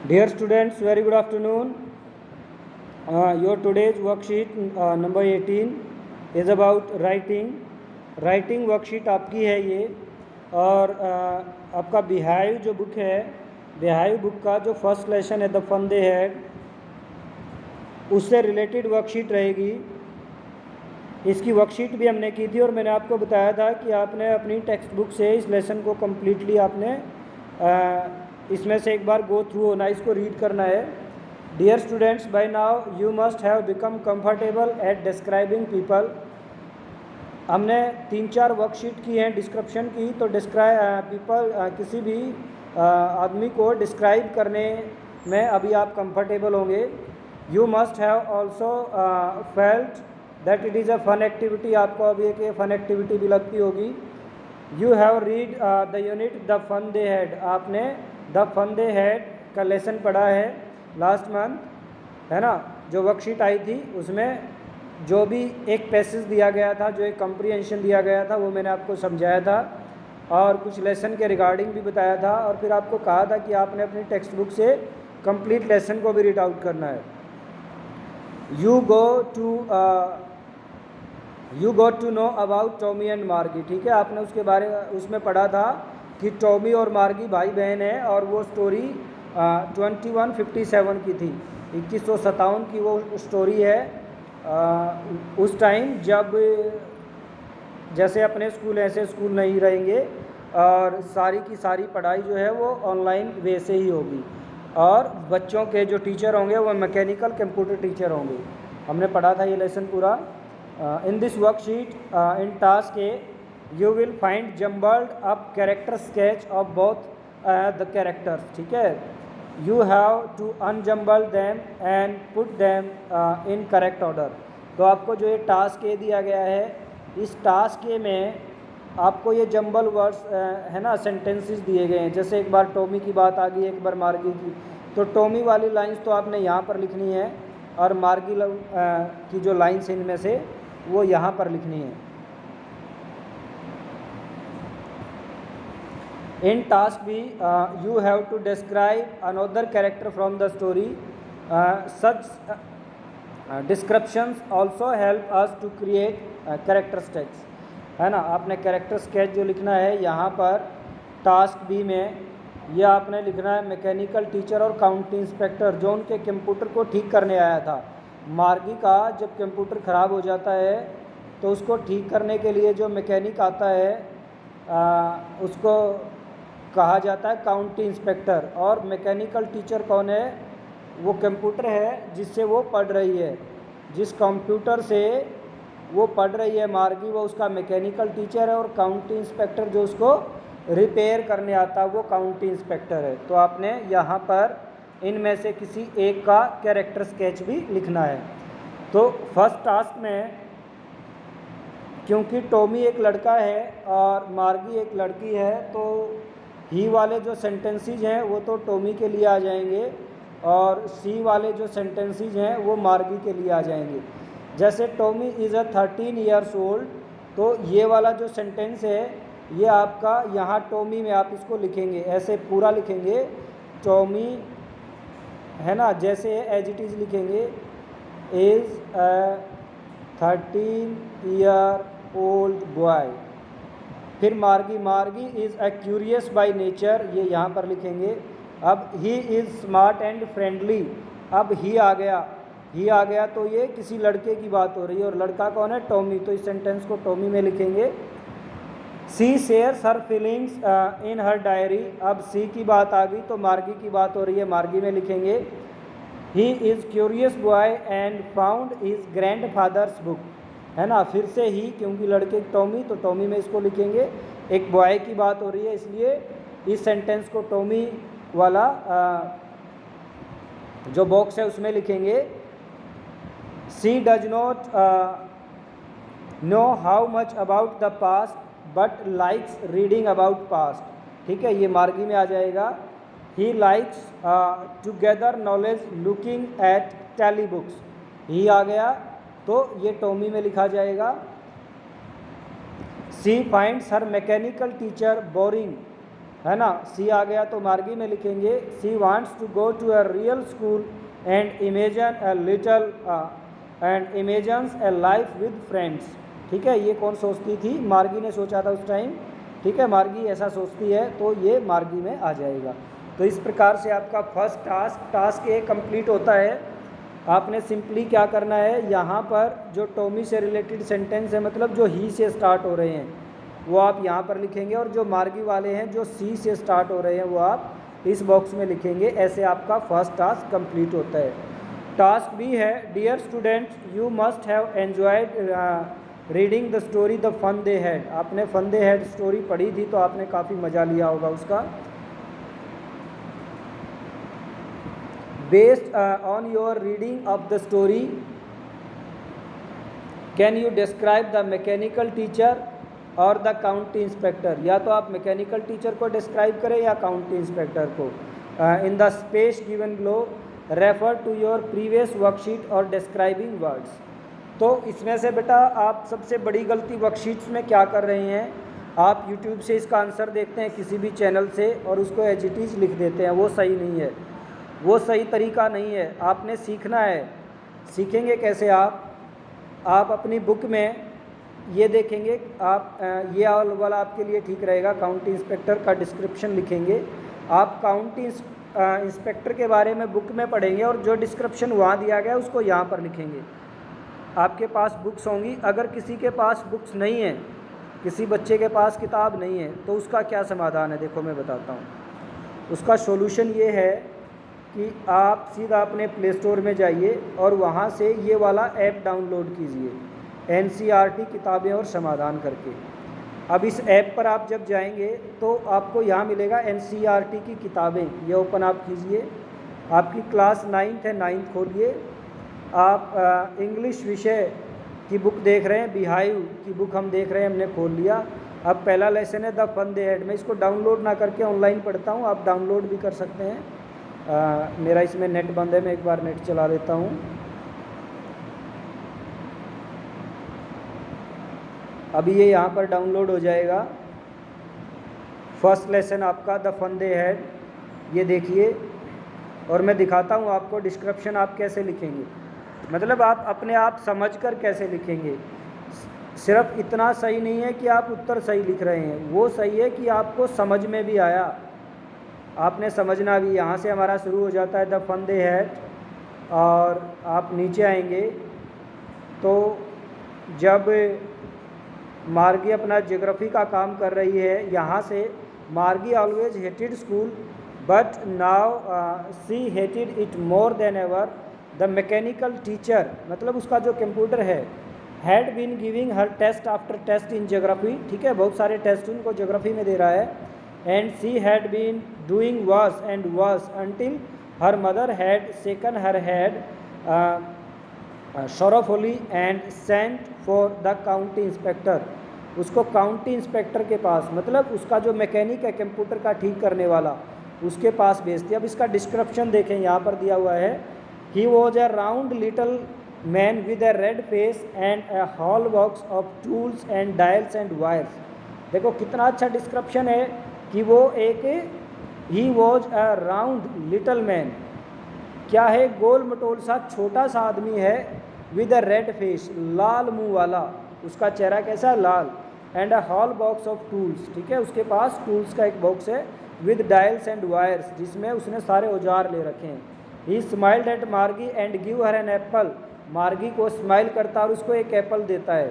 Dear students, very good afternoon. Your today's worksheet number 18 is about writing. Writing worksheet आपकी है ये, और आपका बिहाइव जो बुक है, बिहाइव बुक का जो फर्स्ट लेसन है द फन दे हैड, उससे रिलेटेड वर्कशीट रहेगी। इसकी वर्कशीट भी हमने की थी और मैंने आपको बताया था कि आपने अपनी टेक्स्ट बुक से इस लेसन को कम्प्लीटली आपने इसमें से एक बार गो थ्रू होना, इसको रीड करना है। Dear students, by now you must have become comfortable at describing people. हमने 3-4 वर्कशीट की हैं डिस्क्रिप्शन की, तो पीपल किसी भी आदमी को डिस्क्राइब करने में अभी आप कंफर्टेबल होंगे। You must have also felt that it is a fun activity. आपको अभी एक फन एक्टिविटी भी लगती होगी। You have read the unit the fun they had. आपने द फन दे हैड का लेसन पढ़ा है लास्ट मंथ, है ना। जो वर्कशीट आई थी उसमें जो भी एक पैसेज दिया गया था, जो एक कंप्रीहेंशन दिया गया था, वो मैंने आपको समझाया था और कुछ लेसन के रिगार्डिंग भी बताया था, और फिर आपको कहा था कि आपने अपनी टेक्स्ट बुक से कंप्लीट लेसन को भी रीड आउट करना है। You got to know about Tommy and Margie. ठीक है, आपने उसके बारे उसमें पढ़ा था कि टॉमी और मार्गी भाई बहन है, और वो स्टोरी 2157 की थी, 2157 की वो स्टोरी है। उस टाइम जब जैसे अपने स्कूल ऐसे स्कूल नहीं रहेंगे और सारी की सारी पढ़ाई जो है वो ऑनलाइन वे से ही होगी, और बच्चों के जो टीचर होंगे वो मैकेनिकल कंप्यूटर टीचर होंगे। हमने पढ़ा था ये लेसन पूरा। In this worksheet in task A you will find jumbled up character sketch of both the characters. ठीक है, you have to unjumble them and put them in correct order. तो आपको जो ये टास्क ए दिया गया है, इस टास्क ए में आपको ये जंबल वर्ड्स है ना, सेंटेंसेस दिए गए हैं। जैसे एक बार टॉमी की बात आ गई, एक बार मार्गी की, तो टॉमी वाली लाइंस तो आपने यहाँ पर लिखनी है, और मार्गी की जो लाइंस इनमें से वो यहाँ पर लिखनी है। In task B you have to describe another character from the story. Such descriptions also help us to create character sketch, है ना। आपने कैरेक्टर स्केच जो लिखना है यहाँ पर टास्क बी में, यह आपने लिखना है मैकेनिकल टीचर और काउंटी इंस्पेक्टर जो उनके कंप्यूटर को ठीक करने आया था। मार्गी का जब कंप्यूटर ख़राब हो जाता है तो उसको ठीक करने के लिए जो मैकेनिक आता है उसको कहा जाता है काउंटी इंस्पेक्टर। और मैकेनिकल टीचर कौन है? वो कंप्यूटर है जिससे वो पढ़ रही है, जिस कंप्यूटर से वो पढ़ रही है मार्गी, वो उसका मैकेनिकल टीचर है। और काउंटी इंस्पेक्टर जो उसको रिपेयर करने आता है वो काउंटी इंस्पेक्टर है। तो आपने यहाँ पर इनमें से किसी एक का कैरेक्टर स्केच भी लिखना है। तो फर्स्ट टास्क में क्योंकि टॉमी एक लड़का है और मार्गी एक लड़की है, तो ही वाले जो सेंटेंसेस हैं वो तो टॉमी के लिए आ जाएंगे, और सी वाले जो सेंटेंसेस हैं वो मार्गी के लिए आ जाएंगे। जैसे Tommy is a 13 years old, तो ये वाला जो सेंटेंस है ये आपका यहाँ टॉमी में आप इसको लिखेंगे, ऐसे पूरा लिखेंगे टॉमी, है ना। जैसे एज इट इज़ लिखेंगे, is a 13 year old boy. फिर मार्गी is a curious by nature, ये यहाँ पर लिखेंगे। अब he is smart and friendly, अब ही आ गया तो ये किसी लड़के की बात हो रही है, और लड़का कौन है? टॉमी। तो इस सेंटेंस को टॉमी में लिखेंगे। She shares her feelings in her diary, अब सी की बात आ गई तो मार्गी की बात हो रही है, मार्गी में लिखेंगे। He is curious boy and found his grand father's book, है ना। फिर से ही, क्योंकि लड़के टॉमी, तो टॉमी में इसको लिखेंगे। एक बॉय की बात हो रही है, इसलिए इस सेंटेंस को टॉमी वाला जो बॉक्स है उसमें लिखेंगे। She does not know how much about the past but likes reading about past. ठीक है, ये मार्गी में आ जाएगा। He likes to gather knowledge looking at telly books, he आ गया तो ये टॉमी में लिखा जाएगा। She finds her mechanical teacher boring, है ना, सी आ गया तो मार्गी में लिखेंगे she wants to go to a real school and imagine a little and imagines a life with friends. ठीक है, ये कौन सोचती थी? मार्गी ने सोचा था उस टाइम। ठीक है, मार्गी ऐसा सोचती है तो ये मार्गी में आ जाएगा। तो इस प्रकार से आपका फर्स्ट टास्क ये कंप्लीट होता है। आपने सिंपली क्या करना है, यहाँ पर जो टॉमी से रिलेटेड सेंटेंस है, मतलब जो ही से स्टार्ट हो रहे हैं, वो आप यहाँ पर लिखेंगे, और जो मार्गी वाले हैं जो सी से स्टार्ट हो रहे हैं वो आप इस बॉक्स में लिखेंगे। ऐसे आपका फर्स्ट टास्क कंप्लीट होता है। टास्क भी है, dear students you must have enjoyed reading the story the fun they had. आपने फन दे हैड स्टोरी पढ़ी थी तो आपने काफ़ी मज़ा लिया होगा उसका। Based on your reading of the story can you describe the mechanical teacher और द काउंटी इंस्पेक्टर। या तो आप मैकेनिकल टीचर को डिस्क्राइब करें या काउंटी इंस्पेक्टर को। In the space given below refer to your previous worksheet और describing words. तो इसमें से बेटा आप सबसे बड़ी गलती वर्कशीट्स में क्या कर रहे हैं, आप यूट्यूब से इसका आंसर देखते हैं किसी भी चैनल से और उसको एज इट इज़ लिख देते हैं। वो सही नहीं है, वो सही तरीका नहीं है। आपने सीखना है। सीखेंगे कैसे आप अपनी बुक में ये देखेंगे, आप ये वाला आपके लिए ठीक रहेगा। काउंटी इंस्पेक्टर का डिस्क्रिप्शन लिखेंगे। आप काउंटी इंस्पेक्टर के बारे में बुक में पढ़ेंगे और जो डिस्क्रिप्शन वहाँ दिया गया उसको यहाँ पर लिखेंगे। आपके पास बुक्स होंगी। अगर किसी के पास बुक्स नहीं है, किसी बच्चे के पास किताब नहीं है, तो उसका क्या समाधान है, देखो मैं बताता हूँ। उसका सॉल्यूशन ये है कि आप सीधा अपने प्ले स्टोर में जाइए और वहाँ से ये वाला ऐप डाउनलोड कीजिए, NCERT किताबें और समाधान करके। अब इस ऐप पर आप जब जाएंगे तो आपको यहाँ मिलेगा NCERT की किताबें। ये ओपन आप कीजिए। आपकी क्लास 9th है, 9th खोलिए। आप इंग्लिश विषय की बुक देख रहे हैं, बिहाइव की बुक हम देख रहे हैं, हमने खोल लिया। अब पहला लेसन है द फन दे हैड। मैं इसको डाउनलोड ना करके ऑनलाइन पढ़ता हूँ, आप डाउनलोड भी कर सकते हैं। मेरा इसमें नेट बंद है, मैं एक बार नेट चला लेता हूँ। अभी ये यहाँ पर डाउनलोड हो जाएगा। फर्स्ट लेसन आपका द फन दे हैड, ये देखिए। और मैं दिखाता हूँ आपको डिस्क्रिप्शन आप कैसे लिखेंगे, मतलब आप अपने आप समझकर कैसे लिखेंगे। सिर्फ इतना सही नहीं है कि आप उत्तर सही लिख रहे हैं, वो सही है कि आपको समझ में भी आया, आपने समझना भी। यहाँ से हमारा शुरू हो जाता है द फन दे हैड, और आप नीचे आएंगे तो जब मार्गी अपना ज्योग्राफी का काम कर रही है, यहाँ से Margie always hated school but now she hated it more than ever. The mechanical teacher, मतलब उसका जो कंप्यूटर है, had been giving her test after test in geography. ठीक है, बहुत सारे टेस्ट उनको ज्योग्राफी में दे रहा है। And she had been doing worse and worse until her mother had shaken her head sorrowfully and sent for the county inspector. उसको काउंटी इंस्पेक्टर के पास, मतलब उसका जो मैकेनिक है कंप्यूटर का ठीक करने वाला, उसके पास भेज दिया। अब इसका डिस्क्रिप्शन देखें, यहाँ पर दिया हुआ है he was a round little man with a red face and a whole box of tools and dials and wires. देखो कितना अच्छा डिस्क्रिप्शन है कि वो एक he was a round little man, क्या है, गोल मटोल सा छोटा सा आदमी है, विद अ रेड फेस, लाल मुंह वाला, उसका चेहरा कैसा है, लाल। And a whole box of tools, ठीक है, उसके पास टूल्स का एक बॉक्स है, विद डायल्स एंड वायर्स, जिसमें उसने सारे औजार ले रखे हैं। He smiled at Margie and give her an apple. Margie को स्माइल करता और उसको एक एप्पल देता है।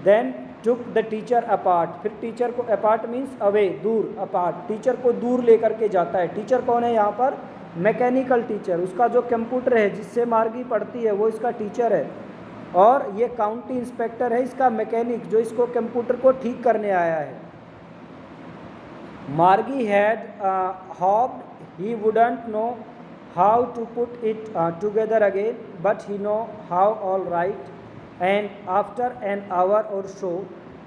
Then took the teacher apart, फिर टीचर को, अपार्ट मीन्स अवे, दूर, अपार्ट, टीचर को दूर लेकर के जाता है। टीचर कौन है यहाँ पर, मैकेनिकल टीचर, उसका जो कंप्यूटर है जिससे मार्गी पढ़ती है वो इसका टीचर है, और ये काउंटी इंस्पेक्टर है इसका मैकेनिक, जो इसको कंप्यूटर को ठीक करने आया है। मार्गी had hoped he wouldn't know how to put it together again, but he know how all right. And after an hour or so,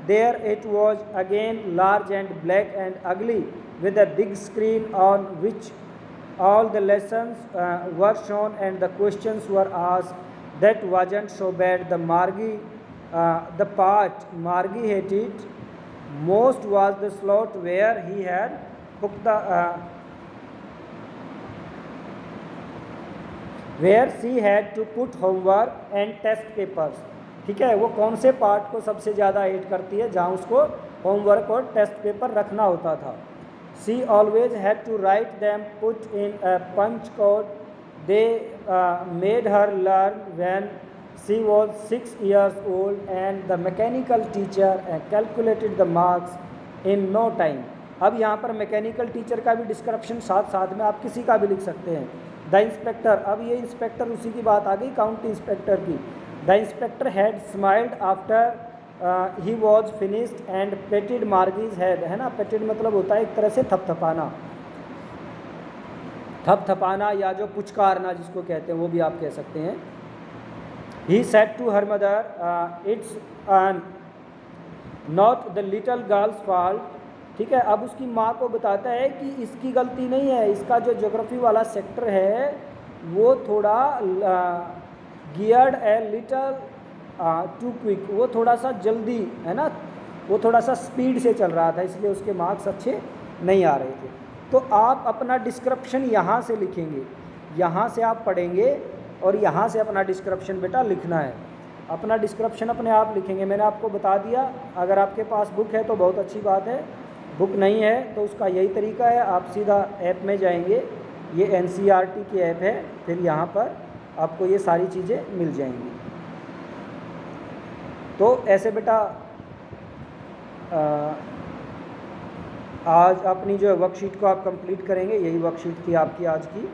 there it was again, large and black and ugly, with a big screen on which all the lessons were shown and the questions were asked. That wasn't so bad. The part Margie hated most was the slot where he had पुख्ता where she had to put homework and test papers. ठीक है, वो कौन से part को सबसे ज़्यादा add करती है, जहाँ उसको होमवर्क और टेस्ट पेपर रखना होता था। She always had to write them put in a punch code they made her learn when she was 6 years old and the mechanical teacher calculated the marks in no time। अब यहाँ पर mechanical teacher का भी description साथ साथ में आप किसी का भी लिख सकते हैं। द इंस्पेक्टर, अब ये इंस्पेक्टर उसी की बात आ गई, काउंटी इंस्पेक्टर की। The inspector had smiled after he was finished and patted Margie's head, है ना, पेटेड मतलब होता है एक तरह से थपथपाना, थपथपाना या जो पुचकारना जिसको कहते हैं वो भी आप कह सकते हैं। He said to her mother it's not the little girl's fault. ठीक है, अब उसकी माँ को बताता है कि इसकी गलती नहीं है, इसका जो ज्योग्राफी वाला सेक्टर है वो थोड़ा geared a little too quick, वो थोड़ा सा जल्दी, है ना, वो थोड़ा सा स्पीड से चल रहा था, इसलिए उसके मार्क्स अच्छे नहीं आ रहे थे। तो आप अपना डिस्क्रिप्शन यहाँ से लिखेंगे, यहाँ से आप पढ़ेंगे और यहाँ से अपना डिस्क्रिप्शन बेटा लिखना है। अपना डिस्क्रिप्शन अपने आप लिखेंगे, मैंने आपको बता दिया। अगर आपके पास बुक है तो बहुत अच्छी बात है, बुक नहीं है तो उसका यही तरीका है, आप सीधा ऐप में जाएंगे, ये NCERT की ऐप है, फिर यहाँ पर आपको ये सारी चीज़ें मिल जाएंगी। तो ऐसे बेटा आज अपनी जो है वर्कशीट को आप कंप्लीट करेंगे, यही वर्कशीट थी आपकी आज की।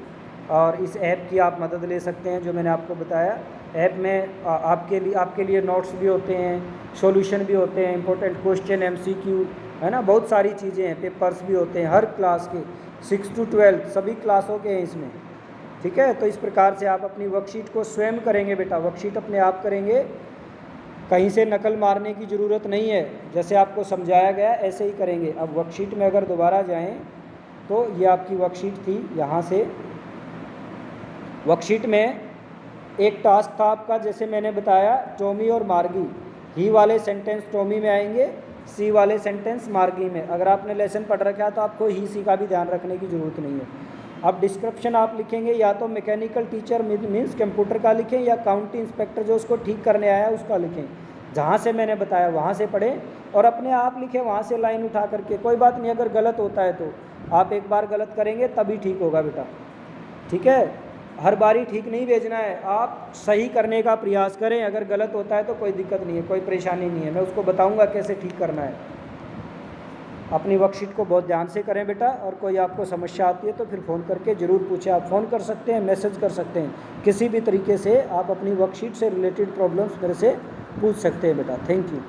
और इस ऐप की आप मदद ले सकते हैं जो मैंने आपको बताया। ऐप में आपके लिए नोट्स भी होते हैं, सॉल्यूशन भी होते हैं, इंपॉर्टेंट क्वेश्चन, MCQ, है ना, बहुत सारी चीज़ें हैं, पेपर्स भी होते हैं हर क्लास के, 6 to 12 सभी क्लासों के हैं इसमें। ठीक है, तो इस प्रकार से आप अपनी वर्कशीट को स्वयं करेंगे बेटा, वर्कशीट अपने आप करेंगे, कहीं से नकल मारने की ज़रूरत नहीं है, जैसे आपको समझाया गया ऐसे ही करेंगे। अब वर्कशीट में अगर दोबारा जाएं तो ये आपकी वर्कशीट थी, यहाँ से वर्कशीट में एक टास्क था आपका, जैसे मैंने बताया टॉमी और मार्गी, ही वाले सेंटेंस टॉमी में आएंगे, सी वाले सेंटेंस मार्गी में। अगर आपने लेसन पढ़ रखा है तो आपको ही सी का भी ध्यान रखने की ज़रूरत नहीं है। अब डिस्क्रिप्शन आप लिखेंगे या तो मैकेनिकल टीचर मीन्स कंप्यूटर का लिखें, या काउंटी इंस्पेक्टर जो उसको ठीक करने आया उसका लिखें। जहाँ से मैंने बताया वहाँ से पढ़ें और अपने आप लिखें, वहाँ से लाइन उठा करके। कोई बात नहीं, अगर गलत होता है तो आप एक बार गलत करेंगे तभी ठीक होगा बेटा। ठीक है, हर बारी ठीक नहीं भेजना है, आप सही करने का प्रयास करें। अगर गलत होता है तो कोई दिक्कत नहीं है, कोई परेशानी नहीं है, मैं उसको बताऊंगा कैसे ठीक करना है। अपनी वर्कशीट को बहुत ध्यान से करें बेटा, और कोई आपको समस्या आती है तो फिर फ़ोन करके ज़रूर पूछें। आप फ़ोन कर सकते हैं, मैसेज कर सकते हैं, किसी भी तरीके से आप अपनी वर्कशीट से रिलेटेड प्रॉब्लम्स मेरे से पूछ सकते हैं बेटा। Thank you.